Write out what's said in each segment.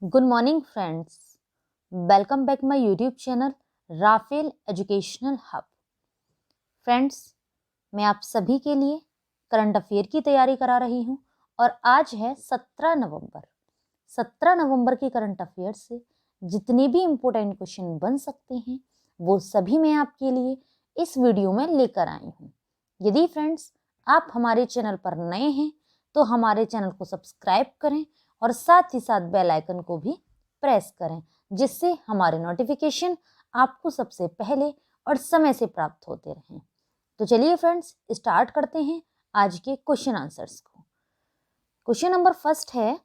Good morning friends, welcome back my YouTube channel Rafael educational hub. Friends, मैं आप सभी के लिए करंट अफेयर की तैयारी करा रही हूँ और आज है 17 नवंबर। 17 नवंबर के करंट अफेयर से जितने भी इम्पोर्टेंट क्वेश्चन बन सकते हैं वो सभी मैं आपके लिए इस वीडियो में लेकर आई हूँ। यदि फ्रेंड्स आप हमारे चैनल पर नए हैं तो हमारे चैनल को सब्सक्राइब करें और साथ ही साथ बेल आइकन को भी प्रेस करें, जिससे हमारे नोटिफिकेशन आपको सबसे पहले और समय से प्राप्त होते रहें। तो चलिए फ्रेंड्स, स्टार्ट करते हैं आज के क्वेश्चन आंसर्स को। क्वेश्चन नंबर फर्स्ट है,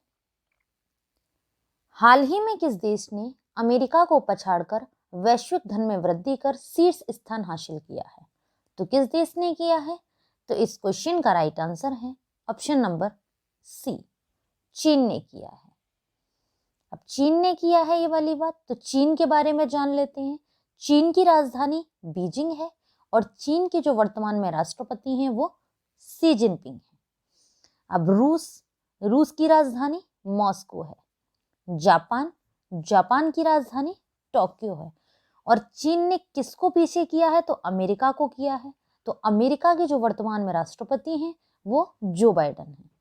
हाल ही में किस देश ने अमेरिका को पछाड़कर वैश्विक धन में वृद्धि कर शीर्ष स्थान हासिल किया है? तो किस देश ने किया है? तो इस क्वेश्चन का राइट आंसर है ऑप्शन नंबर सी, चीन ने किया है। अब चीन ने किया है ये वाली बात, तो चीन के बारे में जान लेते हैं। चीन की राजधानी बीजिंग है और चीन के जो वर्तमान में राष्ट्रपति हैं वो शी जिनपिंग है। अब रूस की राजधानी मॉस्को है। जापान की राजधानी टोक्यो है। और चीन ने किसको पीछे किया है? तो अमेरिका को किया है। तो अमेरिका के जो वर्तमान में राष्ट्रपति हैं वो जो बाइडेन है।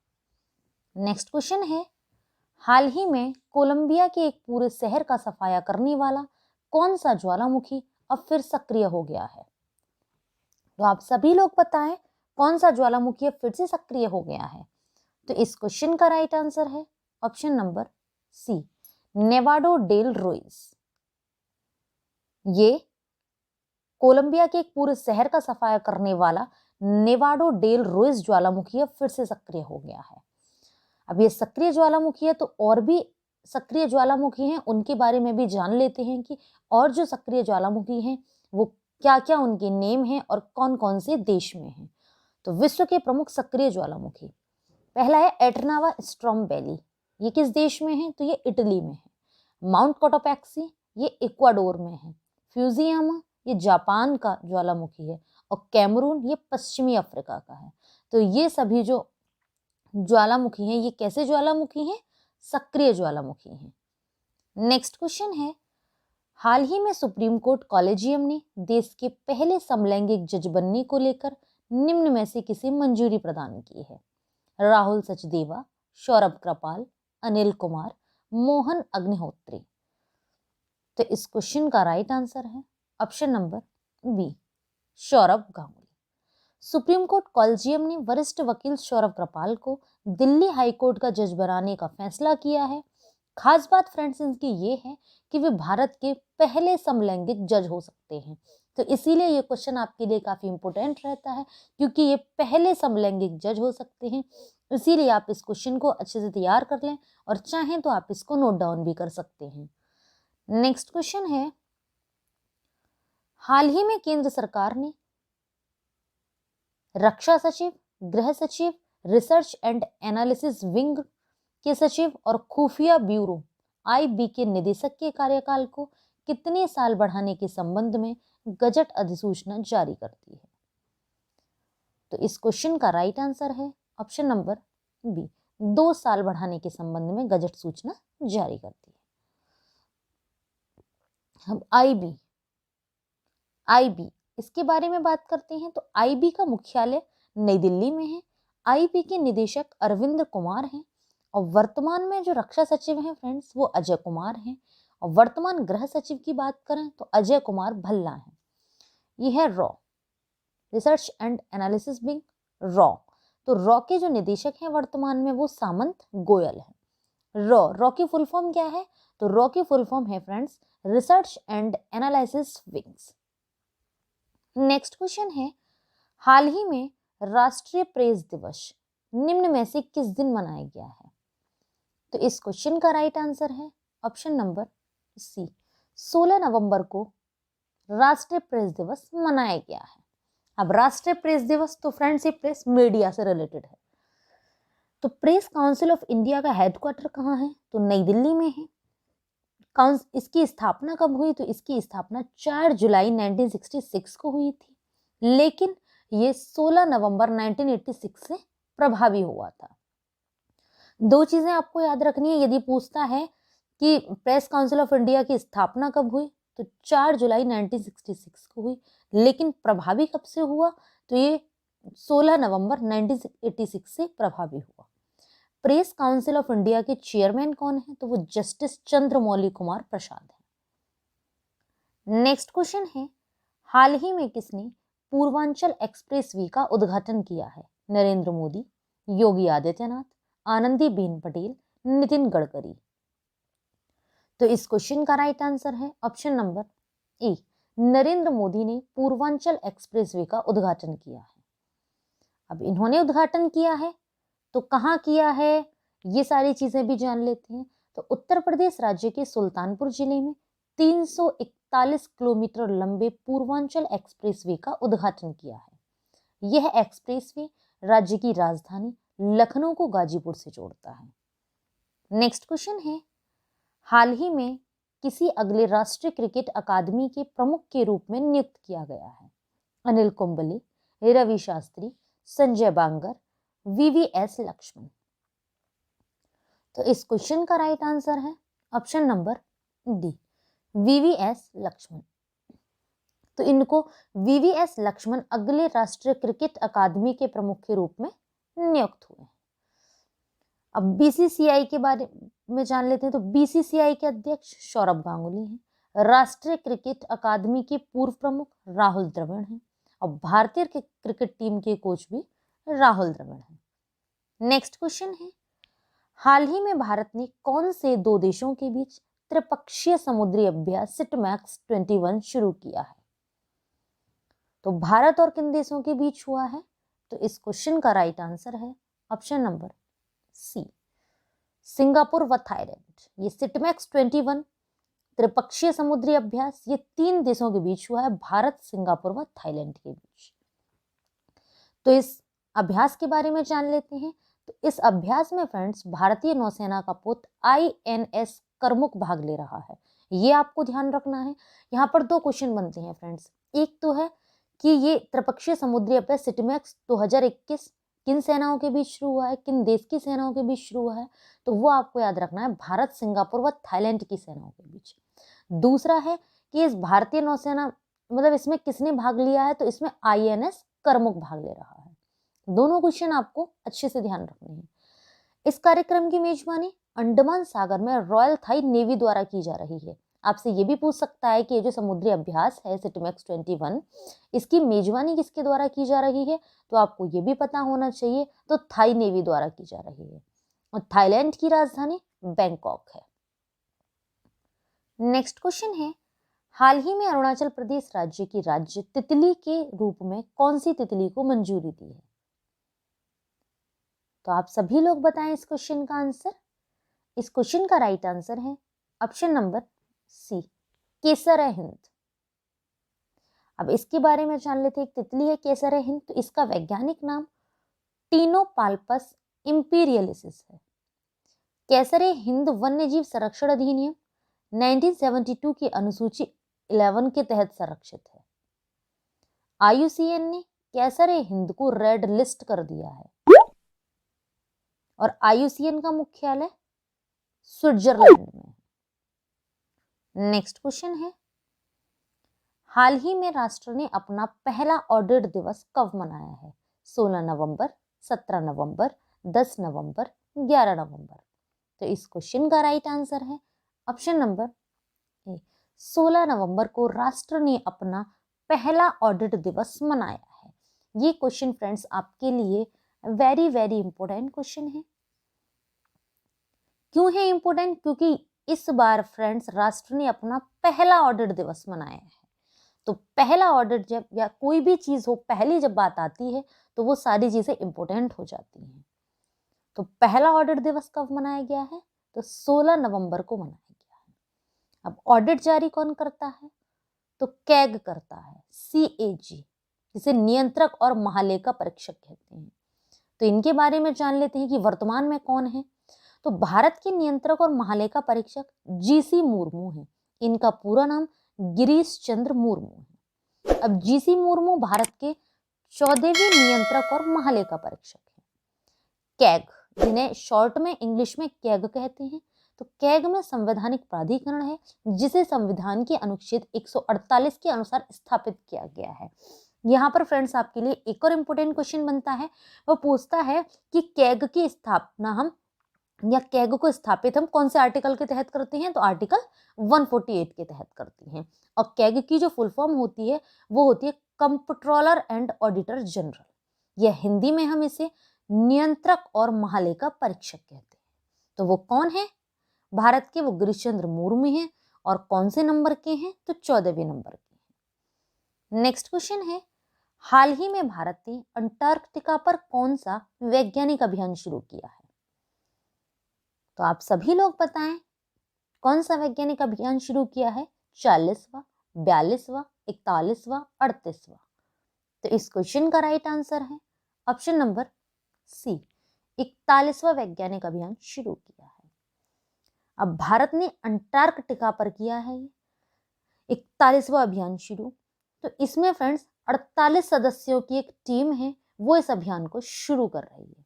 नेक्स्ट क्वेश्चन है, हाल ही में कोलंबिया के एक पूरे शहर का सफाया करने वाला कौन सा ज्वालामुखी अब फिर सक्रिय हो गया है? तो आप सभी लोग बताएं कौन सा ज्वालामुखी अब फिर से सक्रिय हो गया है? तो इस क्वेश्चन का राइट आंसर है option number C, Nevado del Ruiz. ये कोलंबिया के एक पूरे शहर का सफाया करने वाला नेवाडो डेल रोइस ज्वालामुखी अब फिर से सक्रिय हो गया है। अब ये सक्रिय ज्वालामुखी है तो और भी सक्रिय ज्वालामुखी हैं उनके बारे में भी जान लेते हैं कि और जो सक्रिय ज्वालामुखी हैं वो क्या क्या उनके नेम हैं और कौन कौन से देश में हैं। तो विश्व के प्रमुख सक्रिय ज्वालामुखी, पहला है एटर्नावा स्ट्रोम्बेली। ये किस देश में है? तो ये इटली में है। माउंट कोटोपैक्सी ये इक्वाडोर में है। फ्यूजियामा ये जापान का ज्वालामुखी है और कैमरून ये पश्चिमी अफ्रीका का है। तो ये सभी जो ज्वालामुखी हैं ये कैसे ज्वालामुखी हैं? सक्रिय ज्वालामुखी हैं। नेक्स्ट क्वेश्चन है, हाल ही में सुप्रीम कोर्ट कॉलेजियम ने देश के पहले समलैंगिक जज बनने को लेकर निम्न में से किसे मंजूरी प्रदान की है? राहुल सचदेवा, सौरभ कृपाल, अनिल कुमार, मोहन अग्निहोत्री। तो इस क्वेश्चन का राइट आंसर है option number B, Saurabh Ganguly. Supreme Court collegium ने वरिष्ठ वकील सौरभ कृपाल को दिल्ली हाईकोर्ट का जज बनाने का फैसला किया है। खास बात फ्रेंड्स इनकी ये है कि वे भारत के पहले समलैंगिक जज हो सकते हैं। तो इसीलिए ये क्वेश्चन आपके लिए काफी इंपॉर्टेंट रहता है, क्योंकि ये पहले समलैंगिक जज हो सकते हैं। इसीलिए आप इस क्वेश्चन को अच्छे से तैयार कर लें और चाहें तो आप इसको नोट डाउन भी कर सकते हैं। नेक्स्ट क्वेश्चन है, हाल ही में केंद्र सरकार ने रक्षा सचिव, गृह सचिव, रिसर्च एंड एनालिसिस विंग के सचिव और खुफिया ब्यूरो IB के निदेशक के कार्यकाल को कितने साल बढ़ाने के संबंध में गजट अधिसूचना जारी करती है? तो इस क्वेश्चन का राइट आंसर है ऑप्शन नंबर बी, 2 साल बढ़ाने के संबंध में गजट सूचना जारी करती है। हम IB इसके बारे में बात करते हैं। तो IB का मुख्यालय नई दिल्ली में है। IB के निदेशक अरविंद कुमार हैं और वर्तमान में जो रक्षा सचिव हैं फ्रेंड्स वो अजय कुमार हैं। और वर्तमान गृह सचिव की बात करें तो अजय कुमार भल्ला हैं। ये है raw, research and analysis wing, raw. तो रॉ के जो निदेशक हैं वर्तमान में वो सामंत गोयल हैं। रॉ की फुल फॉर्म क्या है? तो रॉ की फुल फॉर्म है friends research and analysis wings. Next question है, हाल ही में राष्ट्रीय प्रेस दिवस निम्न में से किस दिन मनाया गया है? तो इस क्वेश्चन का राइट आंसर है ऑप्शन नंबर सी, 16 नवंबर को राष्ट्रीय प्रेस दिवस मनाया गया है। अब राष्ट्रीय प्रेस दिवस तो फ्रेंड्स ये प्रेस मीडिया से रिलेटेड है। तो प्रेस काउंसिल ऑफ इंडिया का हेडक्वार्टर कहाँ है? तो नई दिल्ली में है। इसकी स्थापना कब हुई? तो इसकी स्थापना 4 जुलाई 1966 को हुई थी, लेकिन ये 16 नवंबर 1986 से प्रभावी हुआ था। 2 चीजें आपको याद रखनी है यदि पूछता है कि प्रेस काउंसिल ऑफ इंडिया की स्थापना कब हुई, तो 4 जुलाई 1966 को हुई। लेकिन प्रभावी कब से हुआ, तो ये 16 नवंबर 1986 से प्रभावी हुआ। प्रेस काउंसिल ऑफ इंडिया के चेयरमैन कौन है, तो वो जस्टिस चंद्रमौली कुमार प्रसाद है। नेक्स्ट क्वेश्चन है, हाल ही में किसने पूर्वांचल एक्सप्रेसवे का उद्घाटन किया है? नरेंद्र मोदी, योगी आदित्यनाथ, आनंदीबेन पटेल, नितिन गडकरी। तो इस क्वेश्चन का राइट आंसर है option number A, Narendra Modi ने पूर्वांचल एक्सप्रेसवे का उद्घाटन किया है। अब इन्होंने उद्घाटन किया है तो कहाँ किया है, ये सारी चीजें भी जान लेते हैं। तो उत्तर प्रदेश राज्य के सुल्तानपुर जिले में 341 किलोमीटर लंबे पूर्वांचल एक्सप्रेसवे का उद्घाटन किया है। यह एक्सप्रेसवे राज्य की राजधानी लखनऊ को गाजीपुर से जोड़ता है। नेक्स्ट क्वेश्चन है, हाल ही में किसी अगले राष्ट्रीय क्रिकेट अकादमी के प्रमुख के रूप में नियुक्त किया गया है? अनिल कुंबले, रवि शास्त्री, संजय बांगर, वीवीएस लक्ष्मण। तो इस क्वेश्चन का राइट आंसर है option number D, VVS Laxman. तो इनको वीवीएस लक्ष्मण अगले राष्ट्रीय क्रिकेट अकादमी के प्रमुख के रूप में नियुक्त हुए हैं। अब बीसीसीआई के बारे में जान लेते हैं। तो बीसीसीआई के अध्यक्ष सौरभ गांगुली हैं। राष्ट्रीय क्रिकेट अकादमी के पूर्व प्रमुख राहुल द्रविड़ हैं और भारतीय क्रिकेट टीम के कोच भी राहुल द्रविड़ हैं। नेक्स्ट क्वेश्चन है, हाल ही में भारत ने कौन से दो देशों के बीच त्रिपक्षीय समुद्री अभ्यास सिटमैक्स 21 शुरू किया है? तो भारत और किन देशों के बीच हुआ है? तो इस क्वेश्चन का राइट आंसर है ऑप्शन नंबर सी, सिंगापुर व थाईलैंड। ये सिटमैक्स 21 त्रिपक्षीय समुद्री अभ्यास ये 3 देशों के बीच हुआ है, भारत, सिंगापुर व थाईलैंड के बीच। तो इस अभ्यास के बारे में जान लेते हैं। तो इस अभ्यास में फ्रेंड्स भारतीय नौसेना का पोत INS करमुक भाग ले रहा है, ये आपको ध्यान रखना है। यहाँ पर 2 क्वेश्चन बनते हैं फ्रेंड्स। एक तो है कि ये त्रिपक्षीय समुद्री अभ्यास सिटमैक्स 2021 किन सेनाओं के बीच शुरू हुआ है, किन देश की सेनाओं के बीच शुरू हुआ है, तो वो आपको याद रखना है, भारत, सिंगापुर व थाईलैंड की सेनाओं के बीच। दूसरा है कि इस भारतीय नौसेना मतलब इसमें किसने भाग लिया है, तो इसमें INS करमुक भाग ले रहा है। दोनों क्वेश्चन आपको अच्छे से ध्यान रखने हैं। इस कार्यक्रम की मेजबानी अंडमान सागर में रॉयल थाई नेवी द्वारा की जा रही है। आपसे ये भी पूछ सकता है कि ये जो समुद्री अभ्यास है सिटमैक्स 21 इसकी मेजबानी किसके द्वारा की जा रही है, तो आपको ये भी पता होना चाहिए, तो थाई नेवी द्वारा की जा रही है और थाईलैंड की राजधानी बैंकॉक है। नेक्स्ट क्वेश्चन है, हाल ही में अरुणाचल प्रदेश राज्य की राज्य तितली के रूप में कौन सी तितली को मंजूरी दी है? तो आप सभी लोग बताएं इस क्वेश्चन का आंसर। इस क्वेश्चन का राइट आंसर है ऑप्शन नंबर सी, केसर हिंद। अब इसके बारे में जान लेते हैं। एक तितली है केसर हिंद, तो इसका वैज्ञानिक नाम टीनोपाल्पस इंपीरियलिसिस है। केसर हिंद वन्यजीव संरक्षण अधिनियम 1972 की अनुसूची 11 के तहत संरक्षित है। IUCN ने केसर हिंद को रेड लिस्ट कर दिया है और IUCN का मुख्यालय स्विट्जरलैंड में। नेक्स्ट क्वेश्चन है, हाल ही में राष्ट्र ने अपना पहला ऑडिट दिवस कब मनाया है? 16 नवंबर, 17 नवंबर, 10 नवंबर, 11 नवंबर। तो इस क्वेश्चन का राइट आंसर है ऑप्शन नंबर ए, 16 नवंबर को राष्ट्र ने अपना पहला ऑडिट दिवस मनाया है। ये क्वेश्चन फ्रेंड्स आपके लिए वेरी वेरी इंपॉर्टेंट क्वेश्चन है। क्यों है इंपॉर्टेंट? क्योंकि इस बार फ्रेंड्स राष्ट्र ने अपना पहला ऑडिट दिवस मनाया है। तो पहला ऑडिट जब या कोई भी चीज हो, पहली जब बात आती है तो वो सारी चीजें इंपॉर्टेंट हो जाती हैं। तो पहला ऑडिट दिवस कब मनाया गया है? तो 16 नवंबर को मनाया गया है। अब ऑडिट जारी कौन करता है? तो कैग करता है, CAG, जिसे नियंत्रक और महालेखा परीक्षक कहते हैं। तो इनके बारे में जान लेते हैं कि वर्तमान में कौन है। तो भारत के नियंत्रक और महालेखा परीक्षक GC मुर्मू हैं। इनका पूरा नाम गिरीश चंद्र मुर्मू है। अब GC मुर्मू भारत के 14वें नियंत्रक और महालेखा परीक्षक हैं। कैग, जिन्हें शॉर्ट में इंग्लिश में कैग कहते हैं, तो कैग में संवैधानिक प्राधिकरण है जिसे संविधान के अनुच्छेद 148 के अनुसार स्थापित किया गया है। यहाँ पर फ्रेंड्स आपके लिए एक और इम्पोर्टेंट क्वेश्चन बनता है, वो पूछता है कि कैग की स्थापना हम या कैग को स्थापित हम कौन से आर्टिकल के तहत करते हैं, तो आर्टिकल 148 के तहत करते हैं। और कैग की जो फुल फॉर्म होती है वो होती है कंप्ट्रोलर एंड ऑडिटर जनरल, या हिंदी में हम इसे नियंत्रक और महालेखा परीक्षक कहते हैं। तो वो कौन है भारत के? वो गिरीश चंद्र मुर्मू हैं। और कौन से नंबर के हैं? तो 14वें नंबर के हैं। नेक्स्ट क्वेश्चन है, हाल ही में भारत ने अंटार्कटिका पर कौन सा वैज्ञानिक अभियान शुरू किया है? तो आप सभी लोग बताएं कौन सा वैज्ञानिक अभियान शुरू किया है? 40वां, 42वां, 41वां, 38वां। तो इस क्वेश्चन का राइट आंसर है ऑप्शन नंबर सी, 41वां वैज्ञानिक अभियान शुरू किया है। अब भारत ने अंटार्कटिका पर किया है 41वां अभियान शुरू। तो इसमें फ्रेंड्स 48 सदस्यों की एक टीम है, वो इस अभियान को शुरू कर रही है।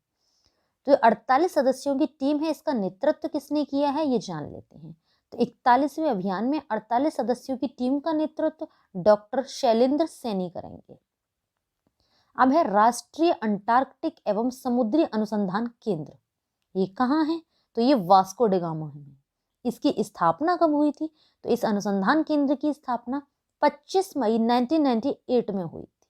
तो 48 सदस्यों की टीम है, इसका नेतृत्व किसने किया है ये जान लेते हैं। तो 41वें अभियान में 48 सदस्यों की टीम का नेतृत्व डॉक्टर शैलेंद्र सैनी करेंगे। अब है राष्ट्रीय अंटार्कटिक एवं समुद्री अनुसंधान केंद्र, ये कहाँ है? तो ये वास्को डी गामा है। इसकी स्थापना कब हुई थी? तो इस अनुसंधान केंद्र की स्थापना 25 मई 1998 में हुई थी।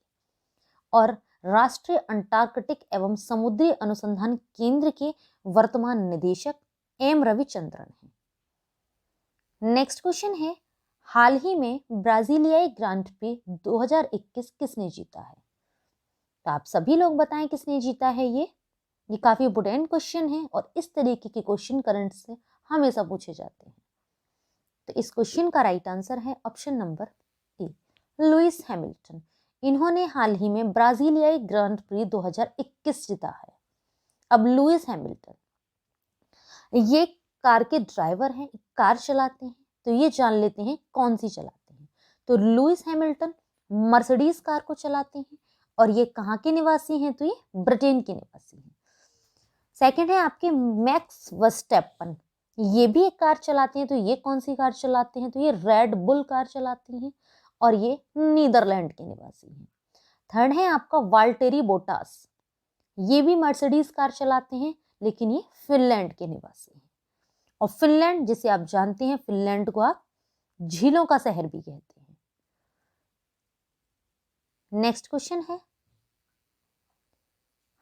और राष्ट्रीय अंटार्कटिक एवं समुद्री अनुसंधान केंद्र के वर्तमान निदेशक एम रविचंद्रन हैं। नेक्स्ट क्वेश्चन है, हाल ही में ब्राजीलियाई ग्रांड प्री 2021 किसने जीता है? तो आप सभी लोग बताएं किसने जीता है ये काफी इंपोर्टेंट क्वेश्चन है और इस तरीके के क्वेश्चन करंट से हमेशा पूछे जाते हैं। तो इस क्वेश्चन का राइट आंसर है option number A, Lewis Hamilton. इन्होंने हाल ही में ब्राजीलियाई ग्रांड प्री 2021 जीता है। अब लुइस हैमिल्टन ये कार के ड्राइवर हैं, कार चलाते हैं। तो ये जान लेते हैं कौन सी चलाते हैं। तो लुइस हैमिल्टन मर्सिडीज कार को चलाते हैं और ये कहाँ के निवासी हैं? तो ये ब्रिटेन के निवासी हैं। सेकंड है आपके मैक्स वर्स्टेपन, ये भी एक कार चलाते हैं। तो ये कौन सी कार चलाते हैं? तो ये रेड बुल कार चलाती हैं और ये नीदरलैंड के निवासी हैं। थर्ड है आपका वाल्टेरी बोटास, ये भी मर्सिडीज कार चलाते हैं लेकिन ये फिनलैंड के निवासी हैं। और फिनलैंड जिसे आप जानते हैं, फिनलैंड को आप झीलों का शहर भी कहते हैं। नेक्स्ट क्वेश्चन है,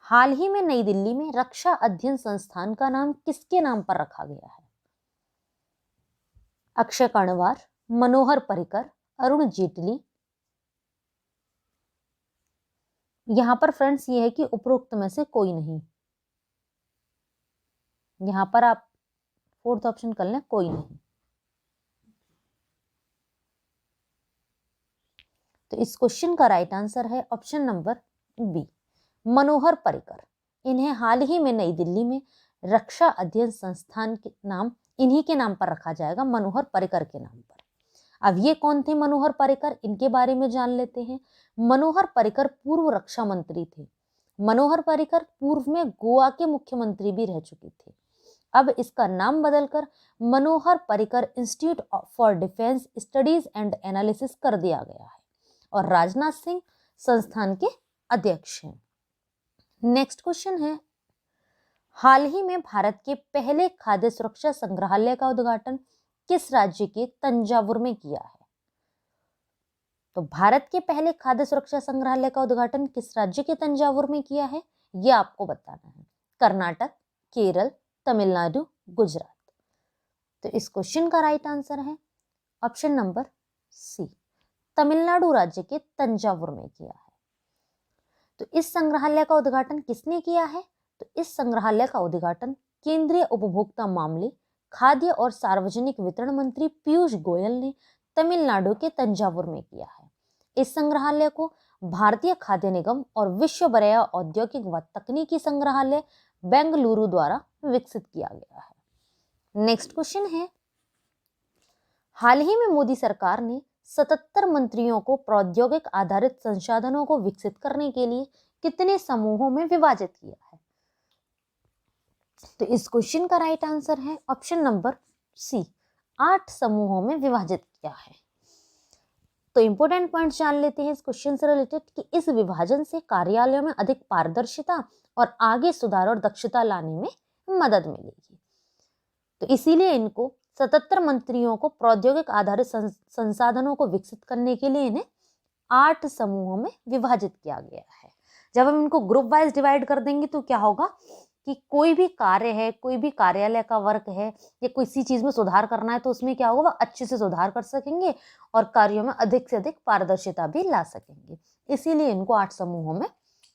हाल ही में नई दिल्ली में रक्षा अध्ययन संस्थान का नाम किसके नाम पर रखा गया है? अक्षय कर्णवार, मनोहर पर्रिकर, अरुण जेटली। यहां पर फ्रेंड्स ये है कि उपरोक्त में से कोई नहीं। यहां पर आप फोर्थ ऑप्शन कर लें, कोई नहीं। तो इस क्वेश्चन का राइट आंसर है option number B, Manohar Parrikar. इन्हें हाल ही में नई दिल्ली में रक्षा अध्ययन संस्थान के नाम इन्हीं के नाम पर रखा जाएगा, मनोहर पर्रिकर के नाम पर। अब ये कौन थे मनोहर पर्रिकर, इनके बारे में जान लेते हैं। मनोहर पर्रिकर पूर्व रक्षा मंत्री थे। मनोहर पर्रिकर पूर्व में गोवा के मुख्यमंत्री भी रह चुके थे। अब इसका नाम बदलकर Manohar Parrikar Institute for Defence Studies and Analysis कर दिया गया है और राजनाथ सिंह संस्थान के अध्यक्ष हैं। नेक्स्ट क्वेश्चन है, हाल ही में भारत के पहले खाद्य सुरक्षा संग्रहालय का उद्घाटन किस राज्य के तंजावुर में किया है? तो भारत के पहले खाद्य सुरक्षा संग्रहालय का उद्घाटन किस राज्य के तंजावुर में किया है यह आपको बताना है। कर्नाटक, केरल, तमिलनाडु, गुजरात। तो इस क्वेश्चन का राइट आंसर है ऑप्शन नंबर सी, तमिलनाडु राज्य के तंजावुर में किया है। तो इस संग्रहालय का उद्घाटन किसने किया है? तो इस संग्रहालय का उद्घाटन केंद्रीय उपभोक्ता मामले, खाद्य और सार्वजनिक वितरण मंत्री पीयूष गोयल ने तमिलनाडु के तंजावुर में किया है। इस संग्रहालय को भारतीय खाद्य निगम और विश्व बरया औद्योगिक व तकनीकी संग्रहालय बेंगलुरु द्वारा विकसित किया गया है। नेक्स्ट क्वेश्चन है, हाल ही में मोदी सरकार ने 77 मंत्रियों को प्रौद्योगिक आधारित संसाधनों को विकसित करने के लिए कितने समूहों में विभाजित किया है? तो इस क्वेश्चन का राइट आंसर है ऑप्शन नंबर सी, 8 समूहों में विभाजित किया है। तो इंपॉर्टेंट पॉइंट्स जान लेते हैं इस क्वेश्चन से रिलेटेड कि इस विभाजन से कार्यालयों में अधिक पारदर्शिता और आगे सुधार और दक्षता लाने में मदद मिलेगी। तो इसीलिए इनको 77 मंत्रियों को प्रौद्योगिक आधारित संसाधनों को विकसित करने के लिए इन्हें 8 समूहों में विभाजित किया गया है। जब हम इनको ग्रुप वाइज डिवाइड कर देंगे तो क्या होगा कि कोई भी कार्य है, कोई भी कार्यालय का वर्क है या किसी चीज में सुधार करना है तो उसमें क्या होगा, वह अच्छे से सुधार कर सकेंगे और कार्यों में अधिक से अधिक पारदर्शिता भी ला सकेंगे। इसीलिए इनको 8 समूहों में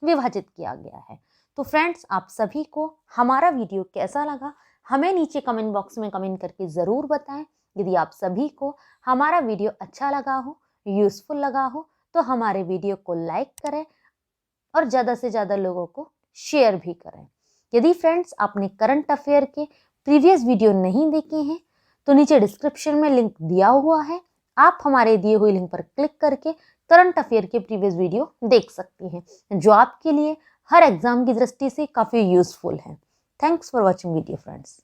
विभाजित किया गया है। तो फ्रेंड्स, आप सभी को हमारा वीडियो कैसा लगा हमें नीचे कमेंट बॉक्स में कमेंट करके जरूर बताएं। यदि आप सभी को हमारा वीडियो अच्छा लगा हो, यूजफुल लगा हो, तो हमारे वीडियो को लाइक करें और ज़्यादा से ज़्यादा लोगों को शेयर भी करें। यदि फ्रेंड्स आपने करंट अफेयर के प्रीवियस वीडियो नहीं देखे हैं तो नीचे डिस्क्रिप्शन में लिंक दिया हुआ है, आप हमारे दिए हुए लिंक पर क्लिक करके करंट अफेयर के प्रीवियस वीडियो देख सकते हैं जो आपके लिए हर एग्जाम की दृष्टि से काफ़ी यूजफुल है। Thanks for watching video friends.